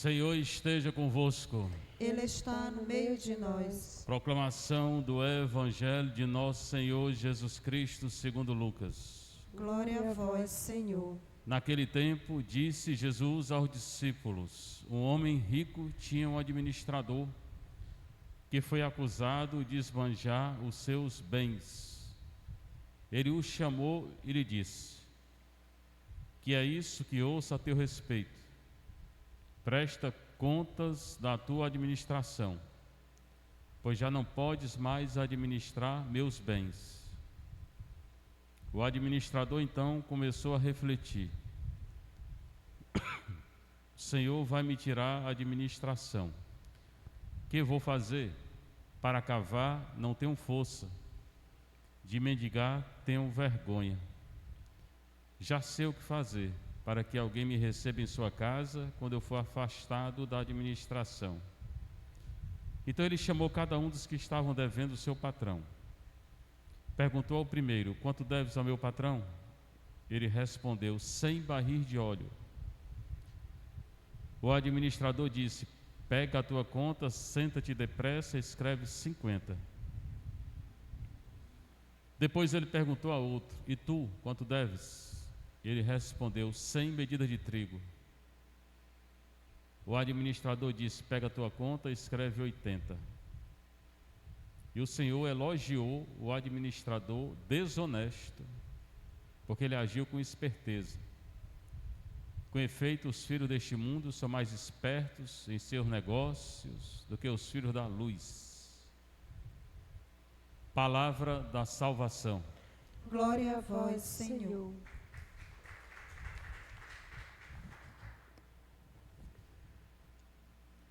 Senhor esteja convosco. Ele está no meio de nós. Proclamação do Evangelho de nosso Senhor Jesus Cristo segundo Lucas. Glória a vós, Senhor. Naquele tempo, disse Jesus aos discípulos: um homem rico tinha um administrador que foi acusado de esbanjar os seus bens. Ele o chamou e lhe disse: que é isso que ouço a teu respeito? Presta contas da tua administração, pois já não podes mais administrar meus bens. O administrador então começou a refletir: o Senhor vai me tirar a administração. O que vou fazer? Para cavar não tenho força, de mendigar tenho vergonha. Já sei o que fazer para que alguém me receba em sua casa quando eu for afastado da administração. Então ele chamou cada um dos que estavam devendo o seu patrão. Perguntou ao primeiro: quanto deves ao meu patrão? Ele respondeu: 100 barris de óleo. O administrador disse: pega a tua conta, senta-te depressa e escreve 50. Depois ele perguntou a outro: e tu, quanto deves? Ele respondeu: 100 medidas de trigo. O administrador disse: pega a tua conta e escreve 80. E o Senhor elogiou o administrador desonesto, porque ele agiu com esperteza. Com efeito, os filhos deste mundo são mais espertos em seus negócios do que os filhos da luz. Palavra da salvação. Glória a vós, Senhor.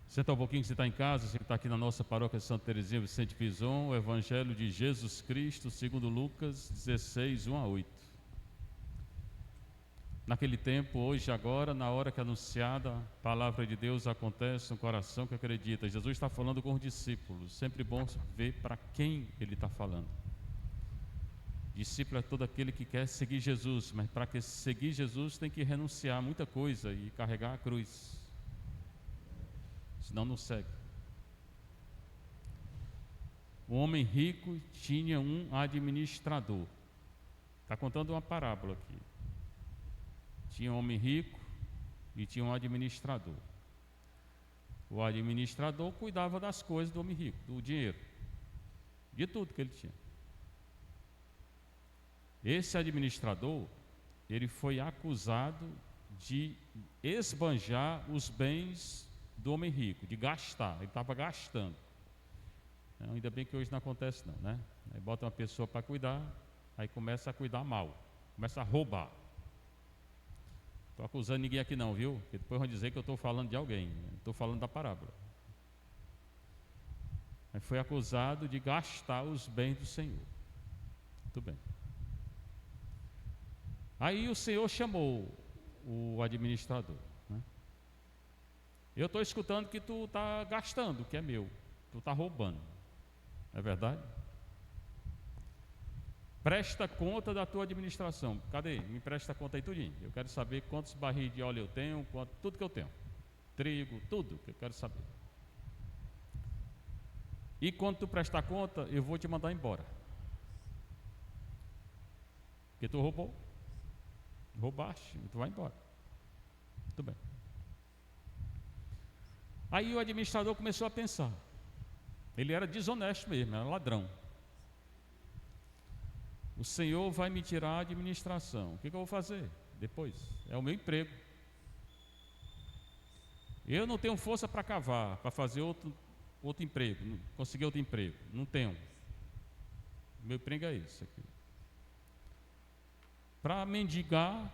Senta um pouquinho, você está em casa, você está aqui na nossa paróquia Santa Teresinha Vicente Pison, o Evangelho de Jesus Cristo, segundo Lucas 16, 1 a 8. Naquele tempo, hoje, agora, na hora que é anunciada a palavra de Deus acontece no coração que acredita. Jesus está falando com os discípulos, sempre bom ver para quem ele está falando. Discípulo é todo aquele que quer seguir Jesus, mas para que seguir Jesus tem que renunciar a muita coisa e carregar a cruz. Senão não segue. Um homem rico tinha um administrador. Está contando uma parábola aqui. Tinha um homem rico e tinha um administrador. O administrador cuidava das coisas do homem rico, do dinheiro, de tudo que ele tinha. Esse administrador, ele foi acusado de esbanjar os bens do homem rico, de gastar. Ele estava gastando. Ainda bem que hoje não acontece não, né? Aí bota uma pessoa para cuidar, aí começa a cuidar mal, começa a roubar. Estou acusando ninguém aqui não, viu? Porque depois vão dizer que eu estou falando de alguém. Estou falando da parábola. Aí foi acusado de gastar os bens do Senhor. Muito bem. Aí o Senhor chamou o administrador, né? Eu estou escutando que tu está gastando o que é meu, tu está roubando, é verdade? Presta conta da tua administração. Cadê? Me presta conta aí tudinho. Eu quero saber quantos barris de óleo eu tenho, tudo que eu tenho, trigo, tudo que eu quero saber. E quando tu prestar conta, eu vou te mandar embora, porque tu roubaste, tu vai embora. Muito bem. Aí o administrador começou a pensar. Ele era desonesto mesmo, era ladrão. O Senhor vai me tirar a administração. O que eu vou fazer depois? É o meu emprego. Eu não tenho força para cavar, para fazer outro emprego, conseguir outro emprego. Não tenho. O meu emprego é esse aqui. Para mendigar,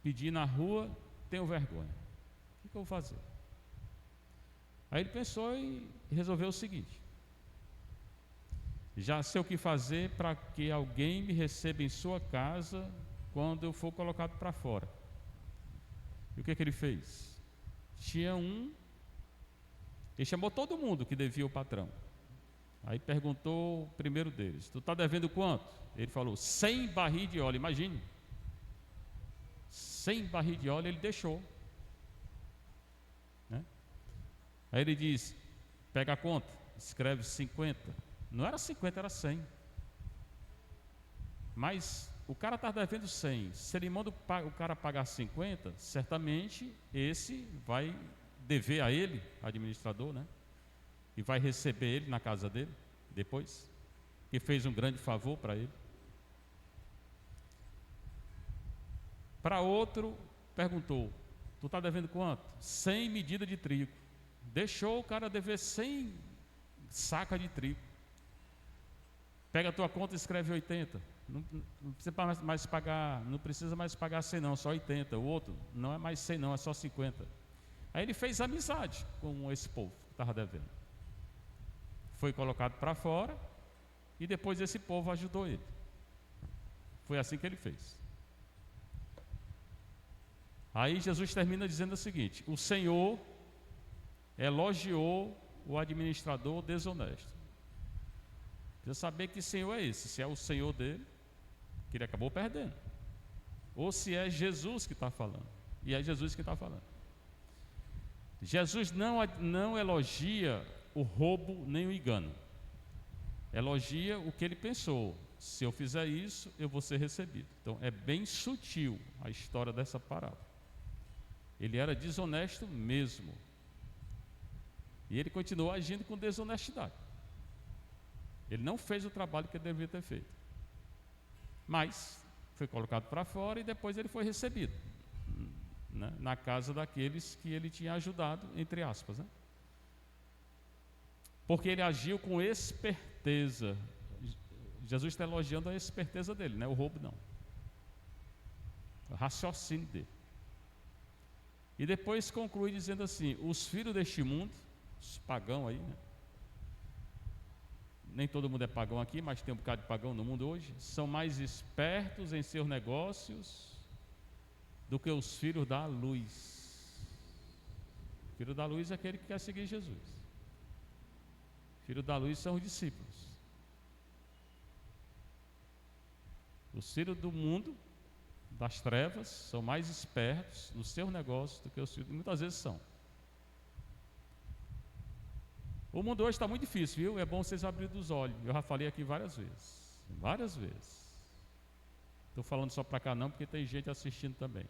pedir na rua, tenho vergonha. O que eu vou fazer? Aí ele pensou e resolveu o seguinte: já sei o que fazer para que alguém me receba em sua casa quando eu for colocado para fora. E o que ele fez? Ele chamou todo mundo que devia o patrão. Aí perguntou o primeiro deles: tu está devendo quanto? Ele falou: 100 barris de óleo. Imagine, 100 barris de óleo ele deixou, né? Aí ele diz, pega a conta, escreve 50. Não era 50, era 100. Mas o cara está devendo 100. Se ele manda o cara pagar 50, certamente esse vai dever a ele, administrador, né? E vai receber ele na casa dele depois, que fez um grande favor para ele. Para outro, perguntou, tu está devendo quanto? 100 medidas de trigo. Deixou o cara dever 100 sacas de trigo. Pega a tua conta e escreve 80. Não precisa mais pagar, não precisa mais pagar 100 não, só 80. O outro não é mais 100 não, é só 50. Aí ele fez amizade com esse povo que estava devendo. Foi colocado para fora e depois esse povo ajudou ele. Foi assim que ele fez. Aí Jesus termina dizendo o seguinte: o Senhor elogiou o administrador desonesto. Precisa saber que Senhor é esse, se é o Senhor dele, que ele acabou perdendo, ou se é Jesus que está falando. E é Jesus que está falando. Jesus não elogia o roubo nem o engano. Elogia o que ele pensou. Se eu fizer isso, eu vou ser recebido. Então é bem sutil a história dessa parábola. Ele era desonesto mesmo. E ele continuou agindo com desonestidade. Ele não fez o trabalho que ele deveria ter feito. Mas foi colocado para fora e depois ele foi recebido, né, na casa daqueles que ele tinha ajudado, entre aspas, né? Porque ele agiu com esperteza. Jesus está elogiando a esperteza dele, não é o roubo não, o raciocínio dele. E depois conclui dizendo assim: os filhos deste mundo, os pagãos aí, né? Nem todo mundo é pagão aqui, mas tem um bocado de pagão no mundo hoje, são mais espertos em seus negócios do que os filhos da luz. O filho da luz é aquele que quer seguir Jesus. Filho da luz são os discípulos. Os filhos do mundo, das trevas, são mais espertos nos seus negócios do que os filhos, muitas vezes são. O mundo hoje está muito difícil, viu? É bom vocês abrirem os olhos. Eu já falei aqui várias vezes. Várias vezes. Estou falando só para cá não, porque tem gente assistindo também.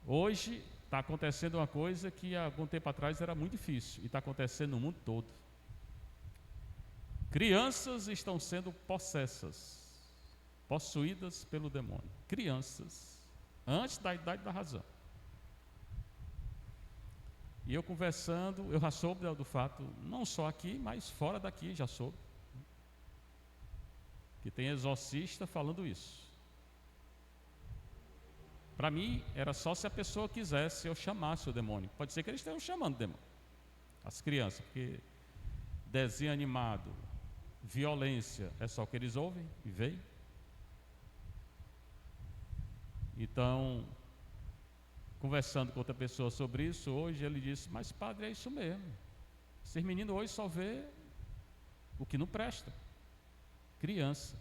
Hoje está acontecendo uma coisa que há algum tempo atrás era muito difícil. E está acontecendo no mundo todo. Crianças estão sendo possessas, possuídas pelo demônio. Crianças, antes da idade da razão. E eu conversando, eu já soube do fato, não só aqui, mas fora daqui já soube, que tem exorcista falando isso. Para mim, era só se a pessoa quisesse eu chamasse o demônio. Pode ser que eles estejam chamando o demônio, as crianças, porque desenho animado, violência, é só o que eles ouvem e veem. Então, conversando com outra pessoa sobre isso hoje, ele disse: mas padre, é isso mesmo, esses meninos hoje só vê o que não presta. Criança,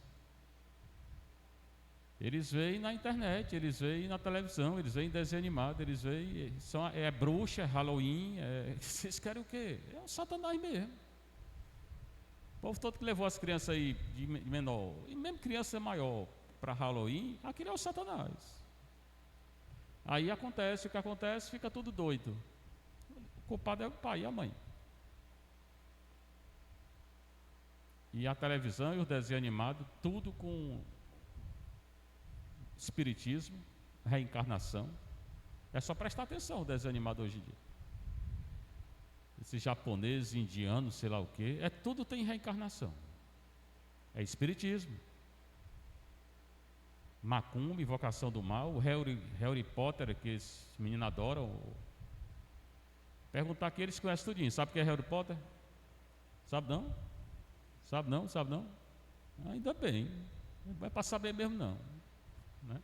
eles veem na internet, eles veem na televisão, eles veem desenho animado, eles veem, é bruxa, é Halloween, vocês querem o quê? É o Satanás mesmo. O povo todo que levou as crianças aí de menor, e mesmo criança maior, para Halloween, aquilo é o Satanás. Aí acontece o que acontece, fica tudo doido. O culpado é o pai e a mãe. E a televisão e o desenho animado, tudo com espiritismo, reencarnação. É só prestar atenção o desenho animado hoje em dia. Esses japoneses, indianos, sei lá o quê, tudo tem reencarnação. É espiritismo. Macumba, invocação do mal, o Harry Potter, que esse menino adora. Perguntar que eles conhecem tudinho. Sabe o que é Harry Potter? Sabe não? Sabe não? Sabe não? Ainda bem. Não vai passar bem mesmo não, né?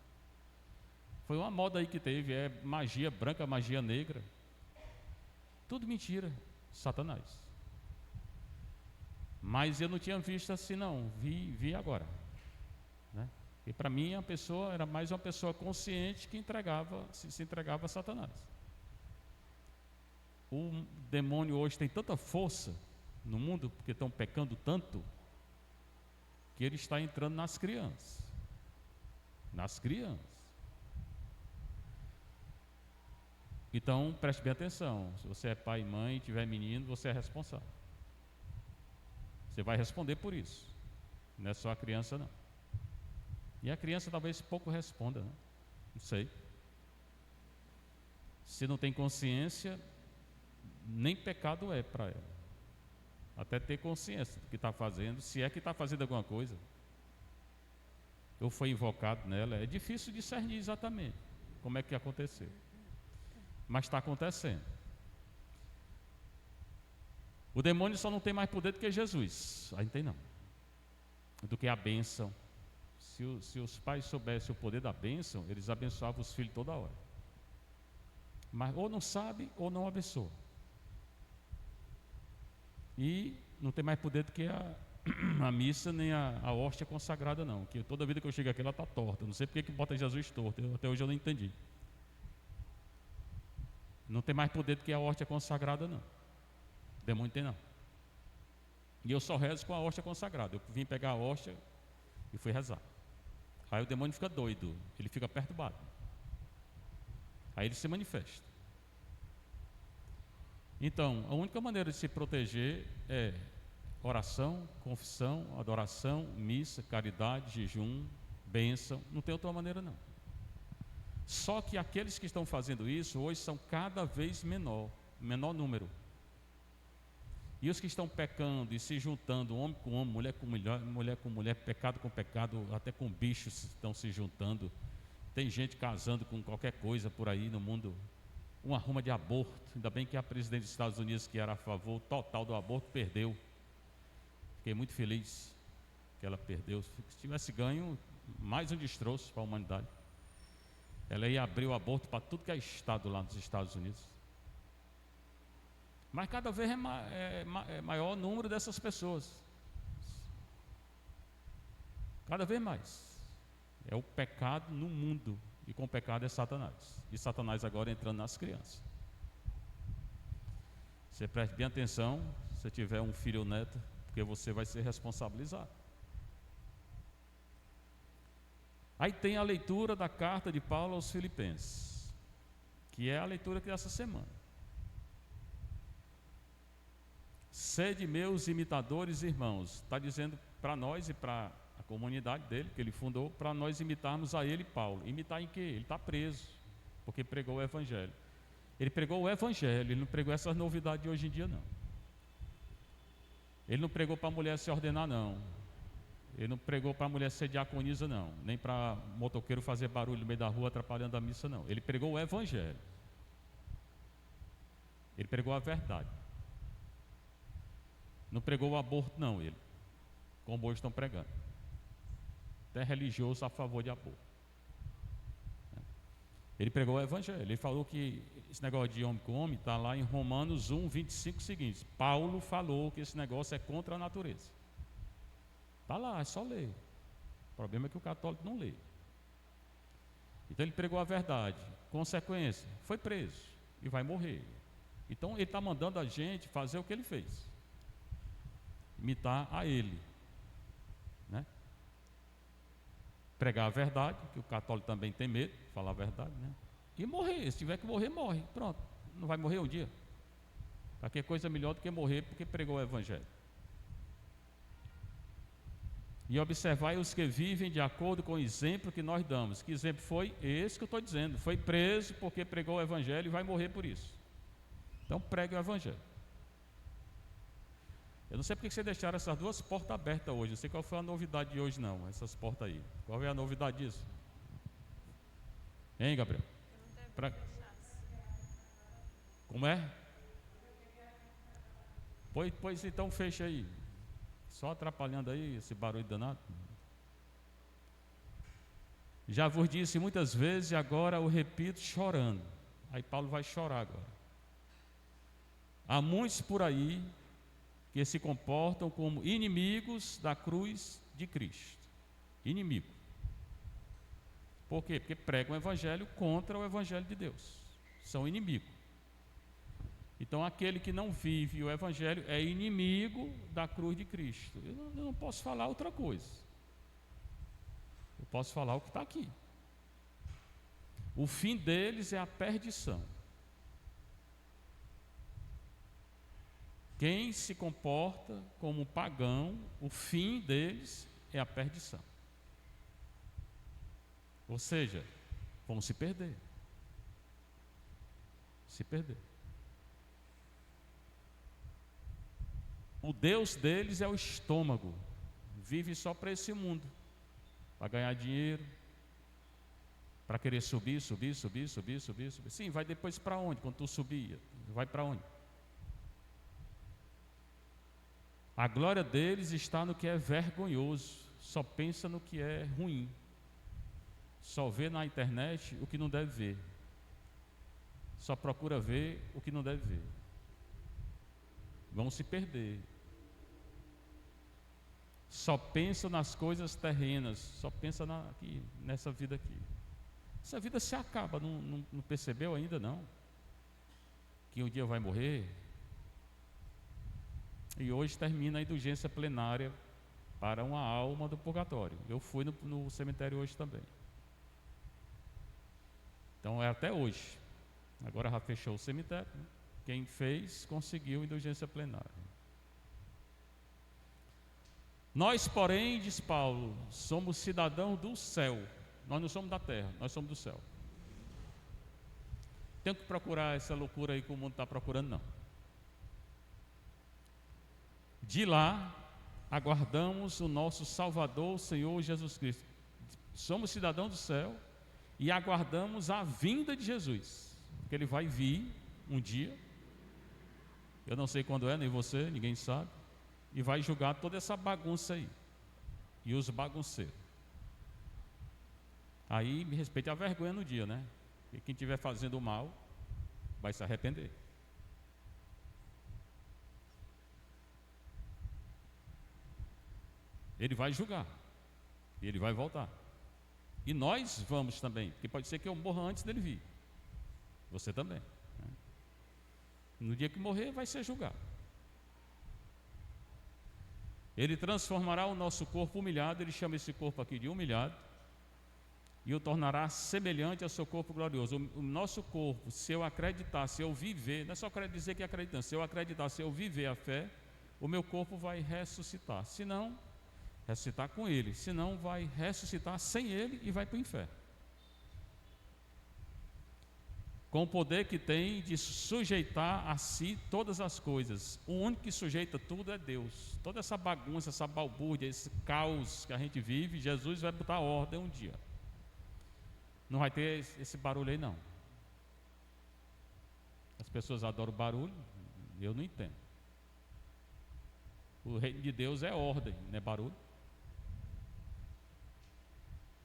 Foi uma moda aí que teve, é magia branca, magia negra. Tudo mentira, Satanás. Mas eu não tinha visto assim não, vi agora, né? E para mim a pessoa era mais uma pessoa consciente que se entregava a Satanás. o demônio hoje tem tanta força no mundo, porque estão pecando tanto, que ele está entrando nas crianças. Nas crianças. Então, preste bem atenção. Se você é pai e mãe e tiver menino, você é responsável. Você vai responder por isso. Não é só a criança, não. E a criança talvez pouco responda, né? Não sei. Se não tem consciência, nem pecado é para ela. Até ter consciência do que está fazendo, se é que está fazendo alguma coisa. Ou foi invocado nela. É difícil discernir exatamente como é que aconteceu. Mas está acontecendo. O demônio só não tem mais poder do que Jesus. Aí não tem não. Do que a bênção. Se os pais soubessem o poder da bênção, eles abençoavam os filhos toda hora. Mas ou não sabe ou não abençoa. E não tem mais poder do que a missa nem a hóstia consagrada não. Que toda vida que eu chego aqui ela está torta. Não sei porque que bota Jesus torto. Até hoje eu não entendi. Não tem mais poder do que a hóstia consagrada não. O demônio tem não. E eu só rezo com a hóstia consagrada. Eu vim pegar a hóstia e fui rezar. Aí o demônio fica doido. Ele fica perturbado. Aí ele se manifesta. Então, a única maneira de se proteger é oração, confissão, adoração, missa, caridade, jejum, bênção. Não tem outra maneira não. Só que aqueles que estão fazendo isso hoje são cada vez menor número. E os que estão pecando e se juntando, homem com homem, mulher com mulher, pecado com pecado, até com bichos estão se juntando. Tem gente casando com qualquer coisa por aí no mundo. Uma arruma de aborto. Ainda bem que a presidente dos Estados Unidos, que era a favor total do aborto, perdeu. Fiquei muito feliz que ela perdeu. Se tivesse ganho, mais um destroço para a humanidade. Ela ia abrir o aborto para tudo que é estado lá nos Estados Unidos. Mas cada vez é maior o número dessas pessoas. Cada vez mais. É o pecado no mundo. E com o pecado é Satanás. E Satanás agora entrando nas crianças. Você preste bem atenção, se você tiver um filho ou neto, porque você vai ser responsabilizado. Aí tem a leitura da carta de Paulo aos Filipenses, que é a leitura que é essa semana. Sede meus imitadores, irmãos. Está dizendo para nós e para a comunidade dele, que ele fundou, para nós imitarmos a ele, Paulo. Imitar em quê? Ele está preso, porque pregou o Evangelho. Ele pregou o Evangelho, ele não pregou essas novidades de hoje em dia, não. Ele não pregou para a mulher se ordenar, não. Ele não pregou para a mulher ser diaconisa, não. Nem para motoqueiro fazer barulho no meio da rua atrapalhando a missa, não. Ele pregou o Evangelho. Ele pregou a verdade. Não pregou o aborto, não, ele. Como hoje estão pregando. Até religioso a favor de aborto. Ele pregou o Evangelho. Ele falou que esse negócio de homem com homem está lá em Romanos 1, 25 seguintes. Paulo falou que esse negócio é contra a natureza. Está lá, é só ler. O problema é que o católico não lê. Então ele pregou a verdade. Consequência, foi preso e vai morrer. Então ele está mandando a gente fazer o que ele fez. Imitar a ele. Né? Pregar a verdade, que o católico também tem medo, falar a verdade, né? E morrer, se tiver que morrer, morre, pronto, não vai morrer um dia. Qualquer coisa melhor do que morrer porque pregou o Evangelho. E observai os que vivem de acordo com o exemplo que nós damos. Que exemplo foi? Esse que eu estou dizendo, foi preso porque pregou o Evangelho e vai morrer por isso. Então pregue o Evangelho. Eu não sei porque vocês deixaram essas duas portas abertas hoje. Não sei qual foi a novidade de hoje, não. Essas portas aí. Qual é a novidade disso? Hein, Gabriel? Como é? Pois então fecha aí. Só atrapalhando aí esse barulho danado. Já vos disse muitas vezes e agora o repito chorando. Aí Paulo vai chorar agora. Há muitos por aí que se comportam como inimigos da cruz de Cristo. Inimigo. Por quê? Porque pregam o Evangelho contra o Evangelho de Deus. São inimigos. Então, aquele que não vive o Evangelho é inimigo da cruz de Cristo. Eu não posso falar outra coisa. Eu posso falar o que está aqui. O fim deles é a perdição. Quem se comporta como pagão, o fim deles é a perdição. Ou seja, vão se perder. Se perder. O Deus deles é o estômago. Vive só para esse mundo, para ganhar dinheiro, para querer subir. Sim, vai depois para onde? Quando tu subir, vai para onde? A glória deles está no que é vergonhoso. Só pensa no que é ruim. Só vê na internet o que não deve ver. Só procura ver o que não deve ver. Vão se perder. Só pensa nas coisas terrenas. Só pensa aqui, nessa vida aqui. Essa vida se acaba. Não percebeu ainda não? Que um dia vai morrer. E hoje termina a indulgência plenária para uma alma do purgatório. Eu fui no cemitério hoje também. Então é até hoje. Agora já fechou o cemitério. Né? Quem fez, conseguiu indulgência plenária. Nós, porém, diz Paulo, somos cidadãos do céu. Nós não somos da terra, nós somos do céu. Tem que procurar essa loucura aí que o mundo está procurando, não. De lá, aguardamos o nosso Salvador, o Senhor Jesus Cristo. Somos cidadãos do céu e aguardamos a vinda de Jesus. Porque Ele vai vir um dia. Eu não sei quando é, nem você, ninguém sabe. E vai julgar toda essa bagunça aí. E os bagunceiros. Aí, me respeite a vergonha no dia, né? E quem estiver fazendo mal, vai se arrepender. Ele vai julgar. E Ele vai voltar. E nós vamos também. Porque pode ser que eu morra antes dele vir. Você também. Né? No dia que morrer, vai ser julgado. Ele transformará o nosso corpo humilhado, Ele chama esse corpo aqui de humilhado, e o tornará semelhante ao seu corpo glorioso. O nosso corpo, se eu acreditar, se eu viver, não é só dizer que acreditando, se eu acreditar, se eu viver a fé, o meu corpo vai ressuscitar. Se não, ressuscitar com Ele, se não, vai ressuscitar sem Ele e vai para o inferno. Com o poder que tem de sujeitar a si todas as coisas. O único que sujeita tudo é Deus. Toda essa bagunça, essa balbúrdia, esse caos que a gente vive, Jesus vai botar ordem um dia. Não vai ter esse barulho aí não. As pessoas adoram barulho, eu não entendo. O reino de Deus é ordem, não é barulho.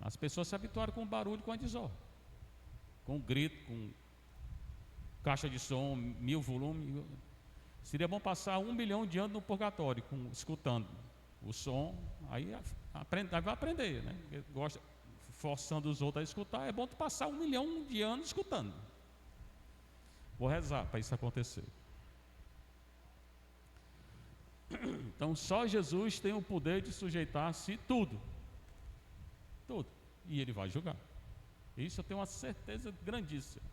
As pessoas se habituaram com o barulho, com a desordem. Com o grito, com caixa de som, 1000 volumes. Seria bom passar 1 milhão de anos no purgatório, escutando o som. Aí vai aprender, né? Gosta, forçando os outros a escutar. É bom tu passar 1 milhão de anos escutando. Vou rezar para isso acontecer. Então só Jesus tem o poder de sujeitar-se tudo. Tudo. E Ele vai julgar. Isso eu tenho uma certeza grandíssima.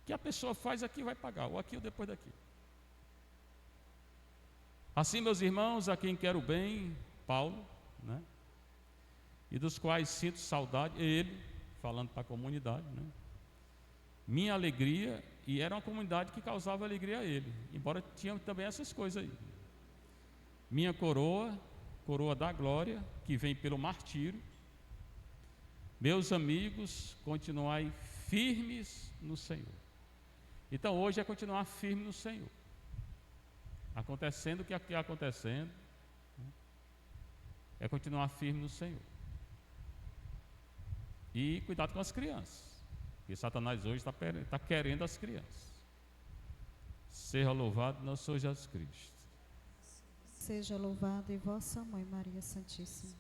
Que a pessoa faz aqui vai pagar, ou aqui ou depois daqui. Assim, meus irmãos, a quem quero bem, Paulo, né? E dos quais sinto saudade, ele, falando para a comunidade, né? Minha alegria, e era uma comunidade que causava alegria a ele, embora tinha também essas coisas aí. Minha coroa, coroa da glória, que vem pelo martírio. Meus amigos, continuai firmes no Senhor. Então hoje é continuar firme no Senhor. Acontecendo o que está acontecendo, é continuar firme no Senhor. E cuidado com as crianças, porque Satanás hoje está querendo as crianças. Seja louvado nosso Senhor Jesus Cristo. Seja louvado e vossa Mãe Maria Santíssima.